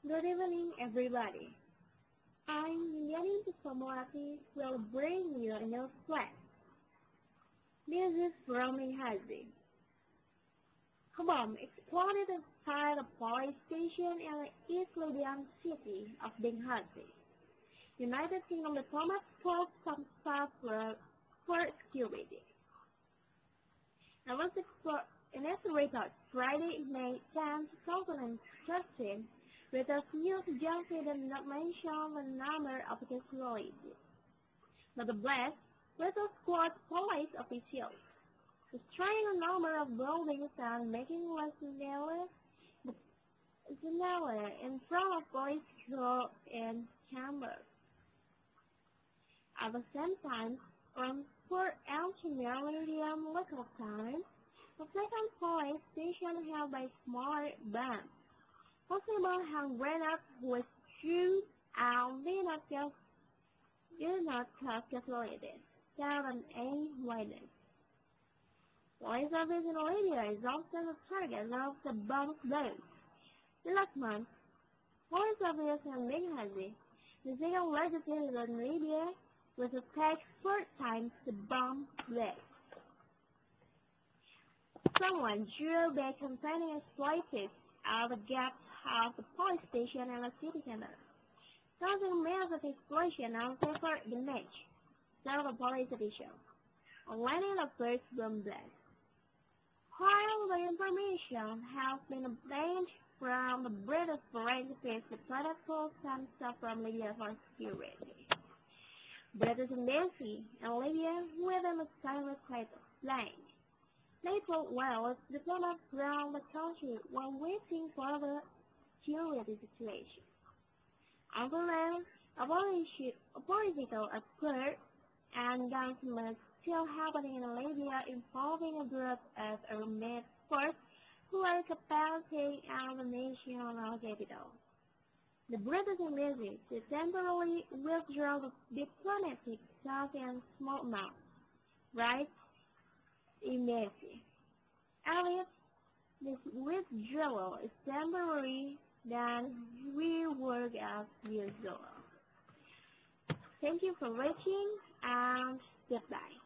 Good evening, everybody. I'm Nindyaning Puspamelati will bring you a new flash. This is from Benghazi. A bomb exploded inside a police station in the East Libyan city of Benghazi. United Kingdom diplomat told some staff for security. It was inaugurated Friday, May 10, 2013, with a news agency did not mention the number of casualties. But the blast little squad police officials, destroying a number of buildings and making less in front of police crew in Hamburg. At the same time, around 4 a.m. local time, the second police station held by smaller bands. Possible hand grenades with shoes and did not cause casualties, tell an A witness. Police service in Libya is often the target of the bomb blasts. Last month, police service in Benghazi, the second largest city in Libya, was attacked 4 times the bomb blast. Someone drew back containing explosives out the gaps of the police station and the city center, causing massive explosion and severe damage, tell the police official, on landing the first bomb blast. While the information has been obtained from the British forensic diplomatic and staff from Libya for security, British embassy in Libya within the silent state explained. They told Wales diplomats around the country while waiting for the security situation. Until then, a political upsurge and gunsmith still happening in Libya involving a group of armed forces who are capturing the national capital. The British embassy temporarily withdraw the diplomatic staff in small amounts, right? Embassy. If this withdrawal is temporary, then we work as usual. Thank you for watching and goodbye.